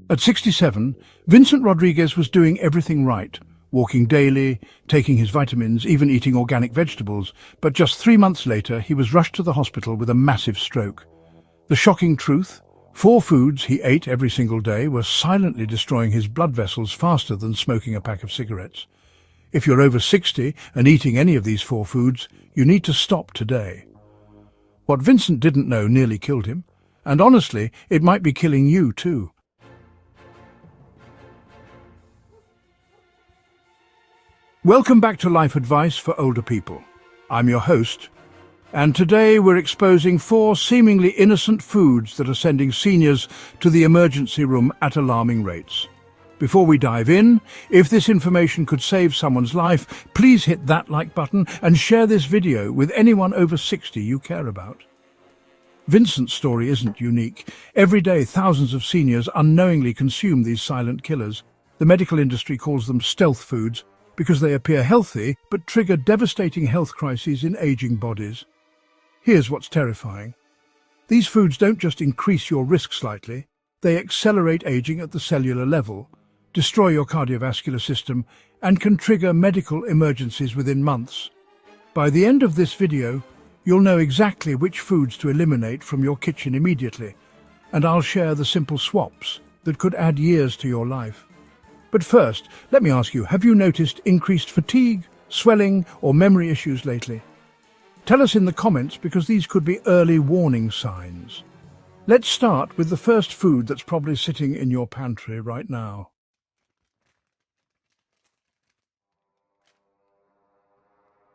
At 67, Vincent Rodriguez was doing everything right, walking daily, taking his vitamins, even eating organic vegetables, but just 3 months later he was rushed to the hospital with a massive stroke. The shocking truth: 4 foods he ate every single day were silently destroying his blood vessels faster than smoking a pack of cigarettes. If you're over 60 and eating any of these 4 foods, you need to stop today. What Vincent didn't know nearly killed him, and honestly, it might be killing you too. Welcome back to Life Advice for Older People. I'm your host, and today we're exposing 4 seemingly innocent foods that are sending seniors to the emergency room at alarming rates. Before we dive in, if this information could save someone's life, please hit that like button and share this video with anyone over 60 you care about. Vincent's story isn't unique. Every day, thousands of seniors unknowingly consume these silent killers. The medical industry calls them stealth foods because they appear healthy but trigger devastating health crises in aging bodies. Here's what's terrifying. These foods don't just increase your risk slightly, they accelerate aging at the cellular level, destroy your cardiovascular system, and can trigger medical emergencies within months. By the end of this video, you'll know exactly which foods to eliminate from your kitchen immediately, and I'll share the simple swaps that could add years to your life. But first, let me ask you, have you noticed increased fatigue, swelling, or memory issues lately? Tell us in the comments, because these could be early warning signs. Let's start with the first food that's probably sitting in your pantry right now.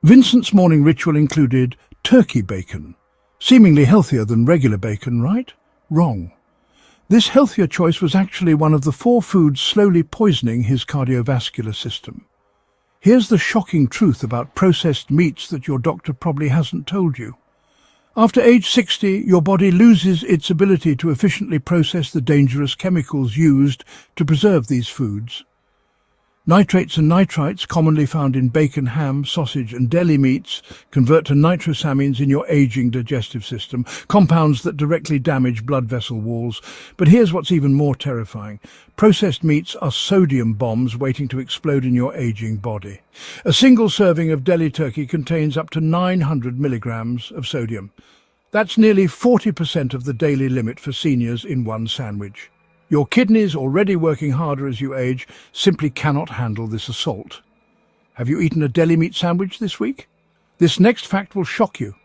Vincent's morning ritual included turkey bacon. Seemingly healthier than regular bacon, right? Wrong. This healthier choice was actually one of the 4 foods slowly poisoning his cardiovascular system. Here's the shocking truth about processed meats that your doctor probably hasn't told you. After age 60, your body loses its ability to efficiently process the dangerous chemicals used to preserve these foods. Nitrates and nitrites, commonly found in bacon, ham, sausage and deli meats, convert to nitrosamines in your aging digestive system, compounds that directly damage blood vessel walls. But here's what's even more terrifying. Processed meats are sodium bombs waiting to explode in your aging body. A single serving of deli turkey contains up to 900 milligrams of sodium. That's nearly 40% of the daily limit for seniors in one sandwich. Your kidneys, already working harder as you age, simply cannot handle this assault. Have you eaten a deli meat sandwich this week? This next fact will shock you.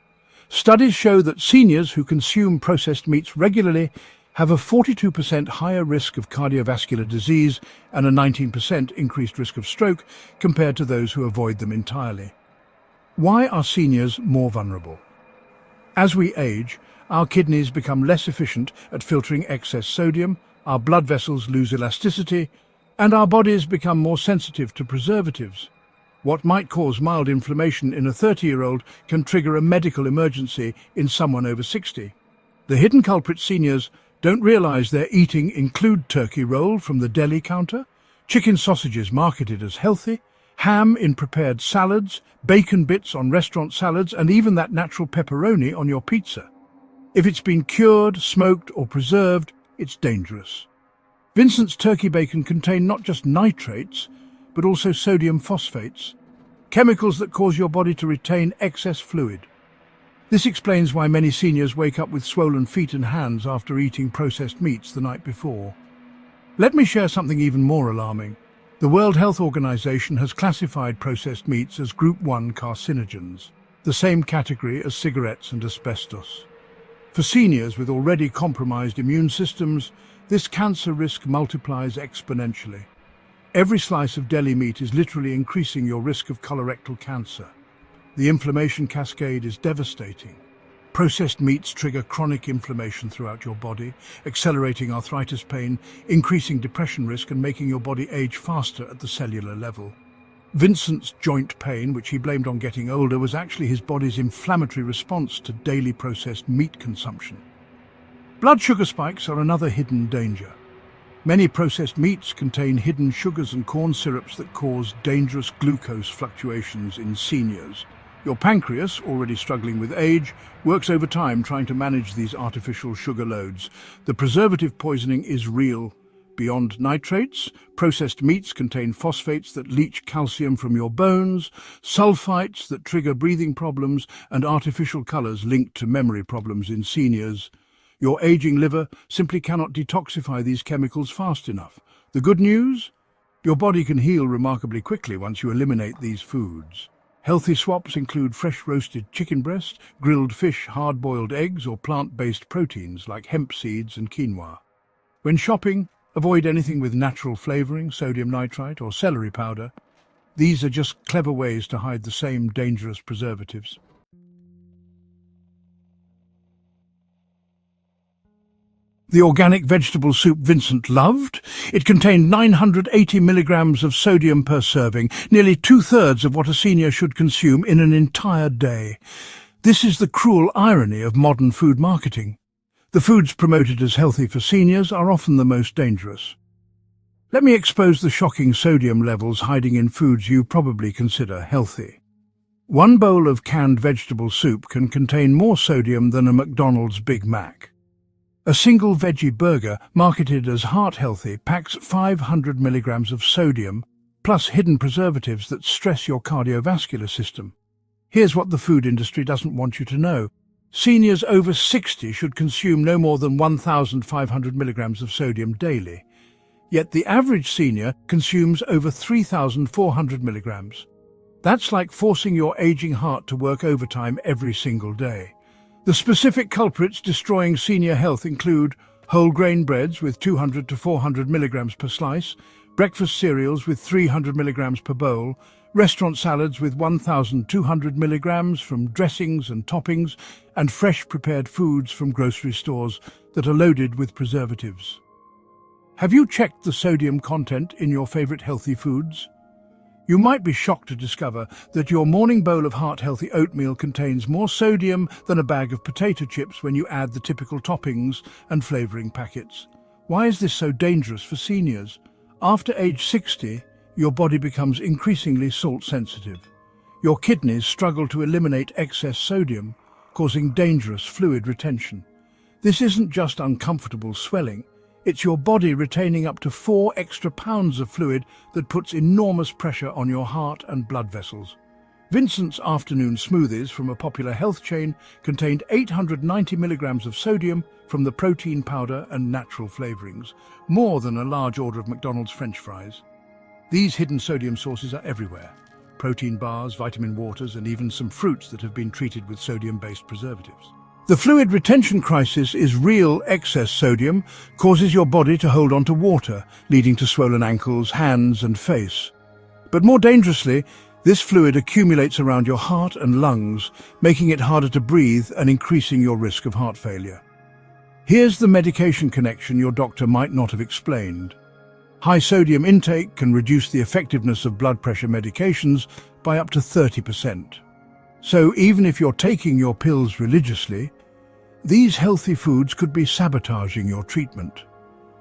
Studies show that seniors who consume processed meats regularly have a 42% higher risk of cardiovascular disease and a 19% increased risk of stroke compared to those who avoid them entirely. Why are seniors more vulnerable? As we age, our kidneys become less efficient at filtering excess sodium, our blood vessels lose elasticity, and our bodies become more sensitive to preservatives. What might cause mild inflammation in a 30-year-old can trigger a medical emergency in someone over 60. The hidden culprit seniors don't realize their eating include turkey roll from the deli counter, chicken sausages marketed as healthy, ham in prepared salads, bacon bits on restaurant salads, and even that natural pepperoni on your pizza. If it's been cured, smoked, or preserved, it's dangerous. Vincent's turkey bacon contained not just nitrates, but also sodium phosphates, chemicals that cause your body to retain excess fluid. This explains why many seniors wake up with swollen feet and hands after eating processed meats the night before. Let me share something even more alarming. The World Health Organization has classified processed meats as Group 1 carcinogens, the same category as cigarettes and asbestos. For seniors with already compromised immune systems, this cancer risk multiplies exponentially. Every slice of deli meat is literally increasing your risk of colorectal cancer. The inflammation cascade is devastating. Processed meats trigger chronic inflammation throughout your body, accelerating arthritis pain, increasing depression risk, and making your body age faster at the cellular level. Vincent's joint pain, which he blamed on getting older, was actually his body's inflammatory response to daily processed meat consumption. Blood sugar spikes are another hidden danger. Many processed meats contain hidden sugars and corn syrups that cause dangerous glucose fluctuations in seniors. Your pancreas, already struggling with age, works overtime trying to manage these artificial sugar loads. The preservative poisoning is real. Beyond nitrates, processed meats contain phosphates that leach calcium from your bones, sulfites that trigger breathing problems, and artificial colours linked to memory problems in seniors. Your aging liver simply cannot detoxify these chemicals fast enough. The good news? Your body can heal remarkably quickly once you eliminate these foods. Healthy swaps include fresh roasted chicken breast, grilled fish, hard-boiled eggs, or plant-based proteins like hemp seeds and quinoa. When shopping, avoid anything with natural flavouring, sodium nitrite, or celery powder. These are just clever ways to hide the same dangerous preservatives. The organic vegetable soup Vincent loved. It contained 980 milligrams of sodium per serving, nearly two-thirds of what a senior should consume in an entire day. This is the cruel irony of modern food marketing. The foods promoted as healthy for seniors are often the most dangerous. Let me expose the shocking sodium levels hiding in foods you probably consider healthy. One bowl of canned vegetable soup can contain more sodium than a McDonald's Big Mac. A single veggie burger, marketed as heart-healthy, packs 500 milligrams of sodium, plus hidden preservatives that stress your cardiovascular system. Here's what the food industry doesn't want you to know. Seniors over 60 should consume no more than 1,500 milligrams of sodium daily. Yet the average senior consumes over 3,400 milligrams. That's like forcing your aging heart to work overtime every single day. The specific culprits destroying senior health include whole grain breads with 200 to 400 milligrams per slice, breakfast cereals with 300 milligrams per bowl, restaurant salads with 1,200 milligrams from dressings and toppings, and fresh prepared foods from grocery stores that are loaded with preservatives. Have you checked the sodium content in your favorite healthy foods? You might be shocked to discover that your morning bowl of heart-healthy oatmeal contains more sodium than a bag of potato chips when you add the typical toppings and flavouring packets. Why is this so dangerous for seniors? After age 60, your body becomes increasingly salt-sensitive. Your kidneys struggle to eliminate excess sodium, causing dangerous fluid retention. This isn't just uncomfortable swelling. It's your body retaining up to 4 extra pounds of fluid that puts enormous pressure on your heart and blood vessels. Vincent's afternoon smoothies from a popular health chain contained 890 milligrams of sodium from the protein powder and natural flavorings, more than a large order of McDonald's French fries. These hidden sodium sources are everywhere. Protein bars, vitamin waters, and even some fruits that have been treated with sodium-based preservatives. The fluid retention crisis is real. Excess sodium causes your body to hold on to water, leading to swollen ankles, hands, and face. But more dangerously, this fluid accumulates around your heart and lungs, making it harder to breathe and increasing your risk of heart failure. Here's the medication connection your doctor might not have explained. High sodium intake can reduce the effectiveness of blood pressure medications by up to 30%. So even if you're taking your pills religiously, these healthy foods could be sabotaging your treatment.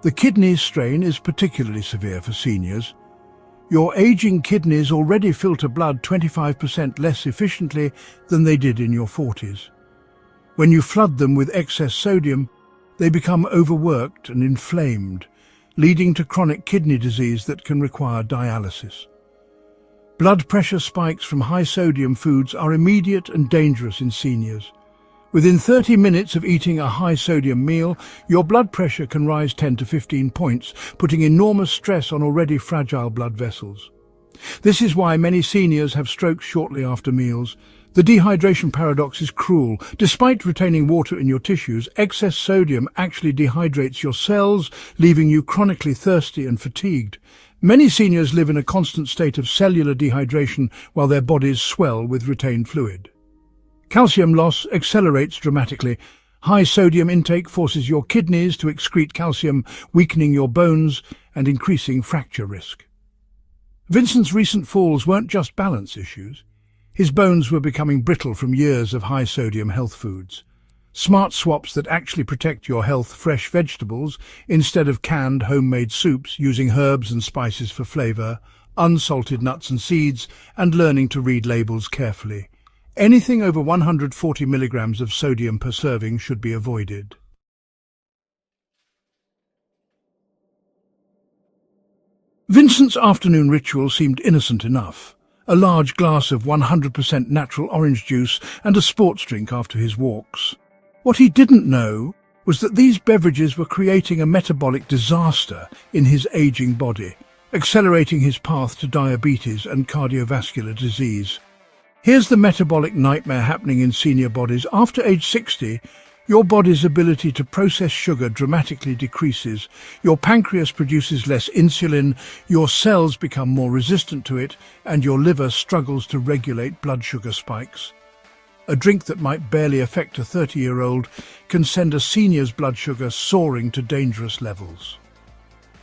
The kidney strain is particularly severe for seniors. Your aging kidneys already filter blood 25% less efficiently than they did in your 40s. When you flood them with excess sodium, they become overworked and inflamed, leading to chronic kidney disease that can require dialysis. Blood pressure spikes from high-sodium foods are immediate and dangerous in seniors. Within 30 minutes of eating a high-sodium meal, your blood pressure can rise 10 to 15 points, putting enormous stress on already fragile blood vessels. This is why many seniors have strokes shortly after meals. The dehydration paradox is cruel. Despite retaining water in your tissues, excess sodium actually dehydrates your cells, leaving you chronically thirsty and fatigued. Many seniors live in a constant state of cellular dehydration while their bodies swell with retained fluid. Calcium loss accelerates dramatically. High sodium intake forces your kidneys to excrete calcium, weakening your bones and increasing fracture risk. Vincent's recent falls weren't just balance issues. His bones were becoming brittle from years of high-sodium health foods. Smart swaps that actually protect your health: fresh vegetables instead of canned homemade soups, using herbs and spices for flavor, unsalted nuts and seeds, and learning to read labels carefully. Anything over 140 milligrams of sodium per serving should be avoided. Vincent's afternoon ritual seemed innocent enough. A large glass of 100% natural orange juice and a sports drink after his walks. What he didn't know was that these beverages were creating a metabolic disaster in his aging body, accelerating his path to diabetes and cardiovascular disease. Here's the metabolic nightmare happening in senior bodies. After age 60, your body's ability to process sugar dramatically decreases. Your pancreas produces less insulin, your cells become more resistant to it, and your liver struggles to regulate blood sugar spikes. A drink that might barely affect a 30-year-old can send a senior's blood sugar soaring to dangerous levels.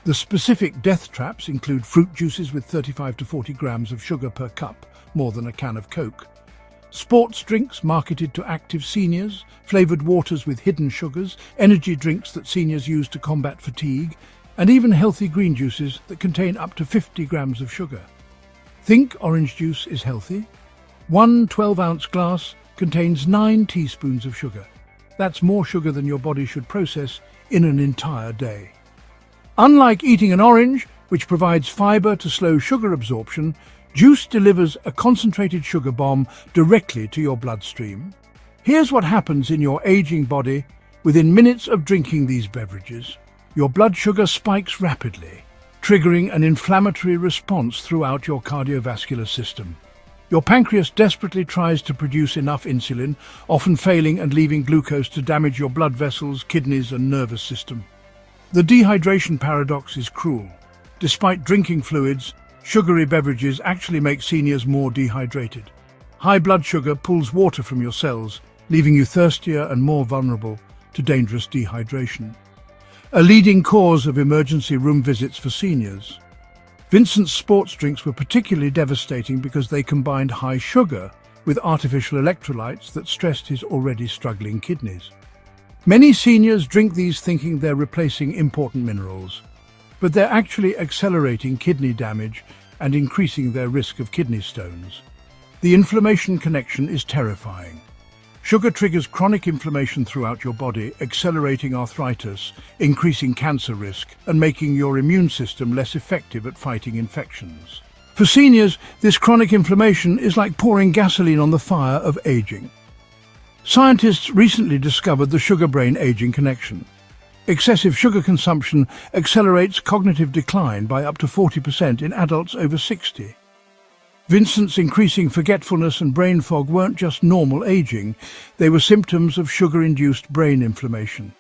The specific death traps include fruit juices with 35 to 40 grams of sugar per cup, more than a can of Coke. Sports drinks marketed to active seniors, flavoured waters with hidden sugars, energy drinks that seniors use to combat fatigue, and even healthy green juices that contain up to 50 grams of sugar. Think orange juice is healthy? One 12-ounce glass contains 9 teaspoons of sugar. That's more sugar than your body should process in an entire day. Unlike eating an orange, which provides fibre to slow sugar absorption, juice delivers a concentrated sugar bomb directly to your bloodstream. Here's what happens in your aging body within minutes of drinking these beverages. Your blood sugar spikes rapidly, triggering an inflammatory response throughout your cardiovascular system. Your pancreas desperately tries to produce enough insulin, often failing and leaving glucose to damage your blood vessels, kidneys, and nervous system. The dehydration paradox is cruel. Despite drinking fluids, sugary beverages actually make seniors more dehydrated. High blood sugar pulls water from your cells, leaving you thirstier and more vulnerable to dangerous dehydration. A leading cause of emergency room visits for seniors. Vincent's sports drinks were particularly devastating because they combined high sugar with artificial electrolytes that stressed his already struggling kidneys. Many seniors drink these thinking they're replacing important minerals, but they're actually accelerating kidney damage and increasing their risk of kidney stones. The inflammation connection is terrifying. Sugar triggers chronic inflammation throughout your body, accelerating arthritis, increasing cancer risk, and making your immune system less effective at fighting infections. For seniors, this chronic inflammation is like pouring gasoline on the fire of aging. Scientists recently discovered the sugar-brain aging connection. Excessive sugar consumption accelerates cognitive decline by up to 40% in adults over 60. Vincent's increasing forgetfulness and brain fog weren't just normal aging, they were symptoms of sugar-induced brain inflammation.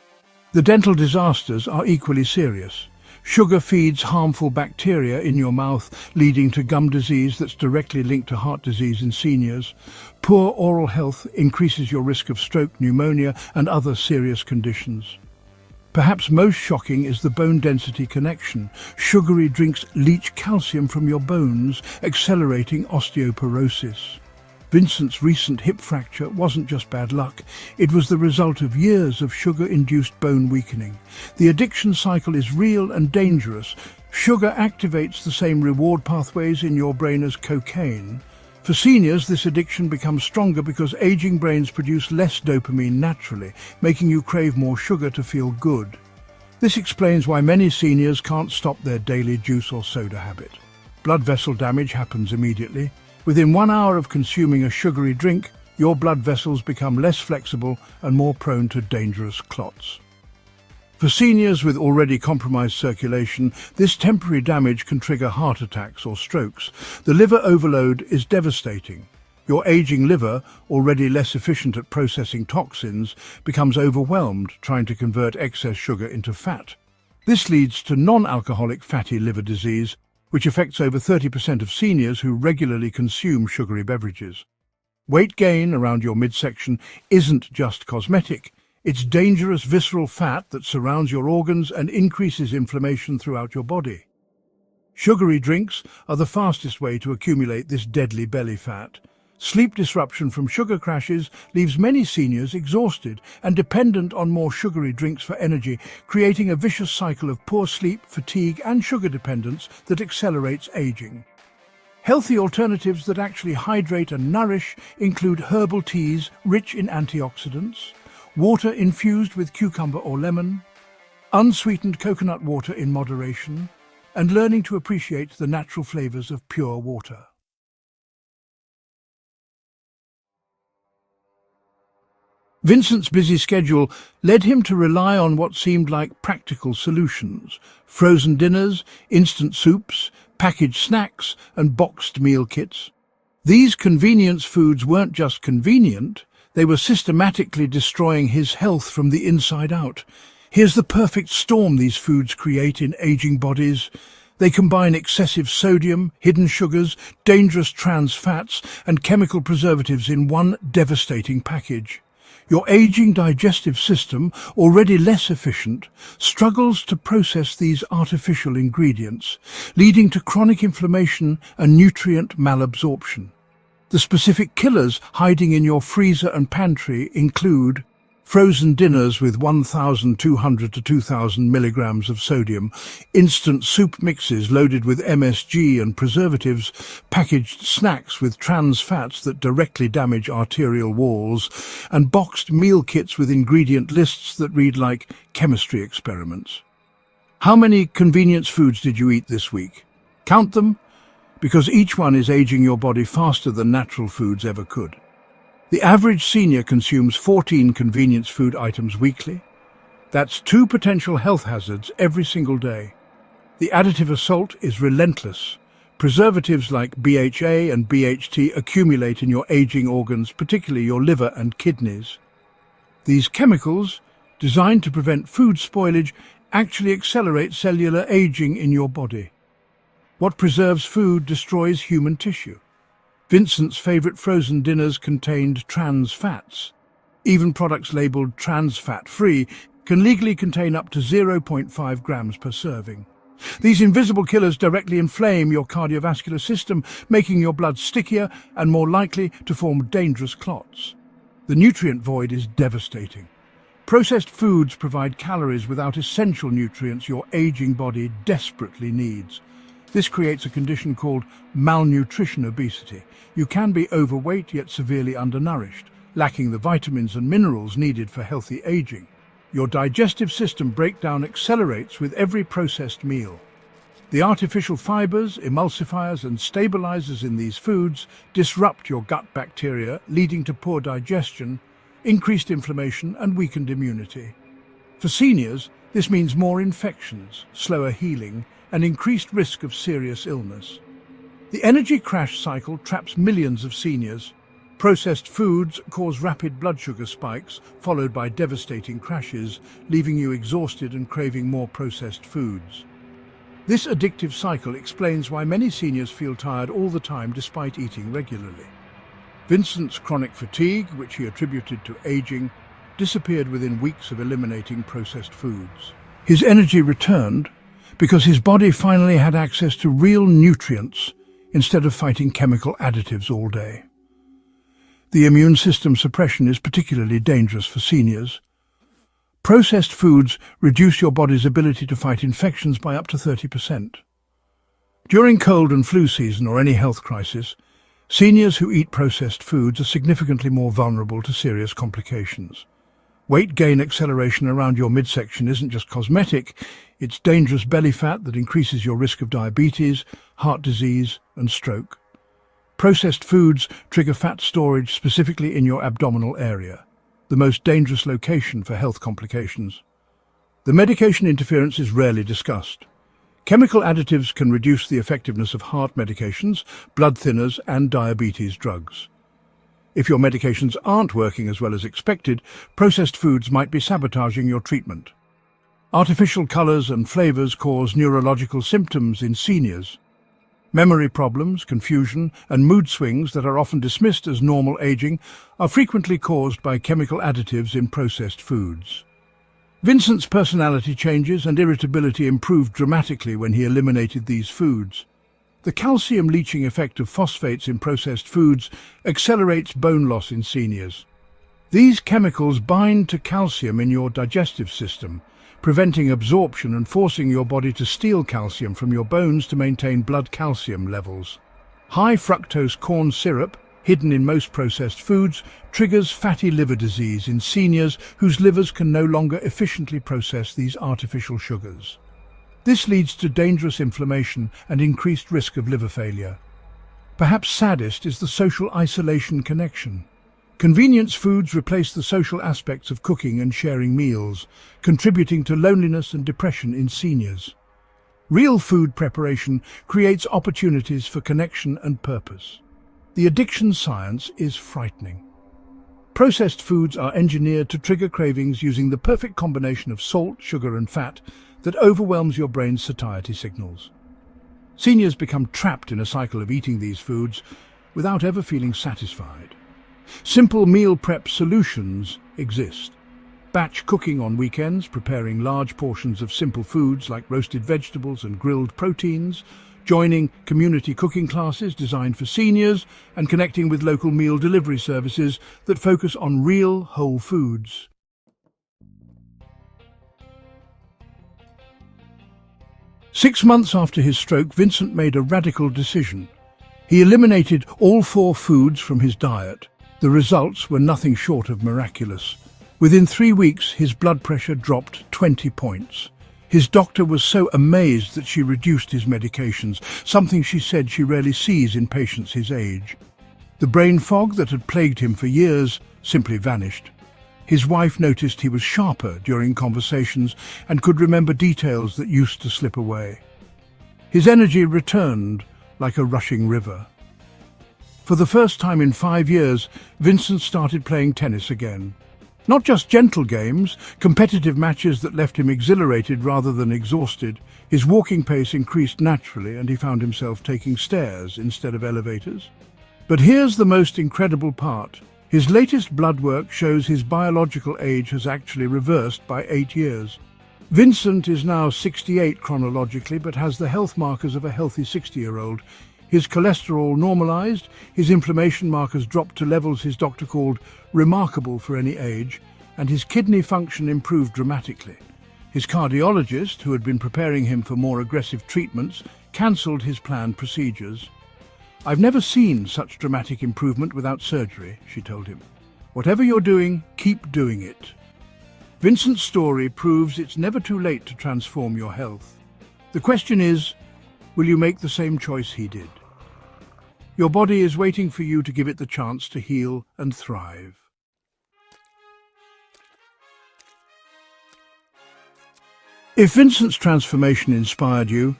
The dental disasters are equally serious. Sugar feeds harmful bacteria in your mouth, leading to gum disease that's directly linked to heart disease in seniors. Poor oral health increases your risk of stroke, pneumonia, and other serious conditions. Perhaps most shocking is the bone density connection. Sugary drinks leach calcium from your bones, accelerating osteoporosis. Vincent's recent hip fracture wasn't just bad luck, it was the result of years of sugar-induced bone weakening. The addiction cycle is real and dangerous. Sugar activates the same reward pathways in your brain as cocaine. For seniors, this addiction becomes stronger because aging brains produce less dopamine naturally, making you crave more sugar to feel good. This explains why many seniors can't stop their daily juice or soda habit. Blood vessel damage happens immediately. Within 1 hour of consuming a sugary drink, your blood vessels become less flexible and more prone to dangerous clots. For seniors with already compromised circulation, this temporary damage can trigger heart attacks or strokes. The liver overload is devastating. Your aging liver, already less efficient at processing toxins, becomes overwhelmed trying to convert excess sugar into fat. This leads to non-alcoholic fatty liver disease, which affects over 30% of seniors who regularly consume sugary beverages. Weight gain around your midsection isn't just cosmetic. It's dangerous visceral fat that surrounds your organs and increases inflammation throughout your body. Sugary drinks are the fastest way to accumulate this deadly belly fat. Sleep disruption from sugar crashes leaves many seniors exhausted and dependent on more sugary drinks for energy, creating a vicious cycle of poor sleep, fatigue, and sugar dependence that accelerates aging. Healthy alternatives that actually hydrate and nourish include herbal teas rich in antioxidants, water infused with cucumber or lemon, unsweetened coconut water in moderation, and learning to appreciate the natural flavors of pure water. Vincent's busy schedule led him to rely on what seemed like practical solutions: frozen dinners, instant soups, packaged snacks, and boxed meal kits. These convenience foods weren't just convenient, they were systematically destroying his health from the inside out. Here's the perfect storm these foods create in aging bodies. They combine excessive sodium, hidden sugars, dangerous trans fats, and chemical preservatives in one devastating package. Your aging digestive system, already less efficient, struggles to process these artificial ingredients, leading to chronic inflammation and nutrient malabsorption. The specific killers hiding in your freezer and pantry include frozen dinners with 1,200 to 2,000 milligrams of sodium, instant soup mixes loaded with MSG and preservatives, packaged snacks with trans fats that directly damage arterial walls, and boxed meal kits with ingredient lists that read like chemistry experiments. How many convenience foods did you eat this week? Count them, because each one is aging your body faster than natural foods ever could. The average senior consumes 14 convenience food items weekly. That's 2 potential health hazards every single day. The additive assault is relentless. Preservatives like BHA and BHT accumulate in your aging organs, particularly your liver and kidneys. These chemicals, designed to prevent food spoilage, actually accelerate cellular aging in your body. What preserves food destroys human tissue. Vincent's favorite frozen dinners contained trans fats. Even products labeled trans fat-free can legally contain up to 0.5 grams per serving. These invisible killers directly inflame your cardiovascular system, making your blood stickier and more likely to form dangerous clots. The nutrient void is devastating. Processed foods provide calories without essential nutrients your aging body desperately needs. This creates a condition called malnutrition obesity. You can be overweight yet severely undernourished, lacking the vitamins and minerals needed for healthy aging. Your digestive system breakdown accelerates with every processed meal. The artificial fibers, emulsifiers, and stabilizers in these foods disrupt your gut bacteria, leading to poor digestion, increased inflammation, and weakened immunity. For seniors, this means more infections, slower healing, and increased risk of serious illness. The energy crash cycle traps millions of seniors. Processed foods cause rapid blood sugar spikes, followed by devastating crashes, leaving you exhausted and craving more processed foods. This addictive cycle explains why many seniors feel tired all the time despite eating regularly. Vincent's chronic fatigue, which he attributed to aging, disappeared within weeks of eliminating processed foods. His energy returned because his body finally had access to real nutrients instead of fighting chemical additives all day. The immune system suppression is particularly dangerous for seniors. Processed foods reduce your body's ability to fight infections by up to 30%. During cold and flu season or any health crisis, seniors who eat processed foods are significantly more vulnerable to serious complications. Weight gain acceleration around your midsection isn't just cosmetic, it's dangerous belly fat that increases your risk of diabetes, heart disease, and stroke. Processed foods trigger fat storage specifically in your abdominal area, the most dangerous location for health complications. The medication interference is rarely discussed. Chemical additives can reduce the effectiveness of heart medications, blood thinners, and diabetes drugs. If your medications aren't working as well as expected, processed foods might be sabotaging your treatment. Artificial colors and flavors cause neurological symptoms in seniors. Memory problems, confusion, and mood swings that are often dismissed as normal aging are frequently caused by chemical additives in processed foods. Vincent's personality changes and irritability improved dramatically when he eliminated these foods. The calcium leaching effect of phosphates in processed foods accelerates bone loss in seniors. These chemicals bind to calcium in your digestive system, preventing absorption and forcing your body to steal calcium from your bones to maintain blood calcium levels. High fructose corn syrup, hidden in most processed foods, triggers fatty liver disease in seniors whose livers can no longer efficiently process these artificial sugars. This leads to dangerous inflammation and increased risk of liver failure. Perhaps saddest is the social isolation connection. Convenience foods replace the social aspects of cooking and sharing meals, contributing to loneliness and depression in seniors. Real food preparation creates opportunities for connection and purpose. The addiction science is frightening. Processed foods are engineered to trigger cravings using the perfect combination of salt, sugar and fat that overwhelms your brain's satiety signals. Seniors become trapped in a cycle of eating these foods without ever feeling satisfied. Simple meal prep solutions exist. Batch cooking on weekends, preparing large portions of simple foods like roasted vegetables and grilled proteins, joining community cooking classes designed for seniors, and connecting with local meal delivery services that focus on real whole foods. Six months after his stroke, Vincent made a radical decision. He eliminated all 4 foods from his diet. The results were nothing short of miraculous. Within 3 weeks, his blood pressure dropped 20 points. His doctor was so amazed that she reduced his medications, something she said she rarely sees in patients his age. The brain fog that had plagued him for years simply vanished. His wife noticed he was sharper during conversations and could remember details that used to slip away. His energy returned like a rushing river. For the first time in 5 years, Vincent started playing tennis again. Not just gentle games, competitive matches that left him exhilarated rather than exhausted. His walking pace increased naturally and he found himself taking stairs instead of elevators. But here's the most incredible part. His latest blood work shows his biological age has actually reversed by 8 years. Vincent is now 68 chronologically, but has the health markers of a healthy 60-year-old. His cholesterol normalized, his inflammation markers dropped to levels his doctor called remarkable for any age, and his kidney function improved dramatically. His cardiologist, who had been preparing him for more aggressive treatments, cancelled his planned procedures. "I've never seen such dramatic improvement without surgery," she told him. "Whatever you're doing, keep doing it." Vincent's story proves it's never too late to transform your health. The question is, will you make the same choice he did? Your body is waiting for you to give it the chance to heal and thrive. If Vincent's transformation inspired you,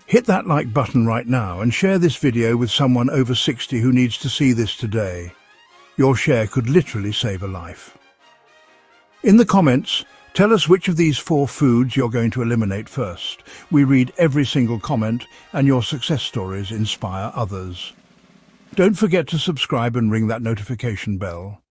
hit that like button right now and share this video with someone over 60 who needs to see this today. Your share could literally save a life. In the comments, tell us which of these 4 foods you're going to eliminate first. We read every single comment, and your success stories inspire others. Don't forget to subscribe and ring that notification bell.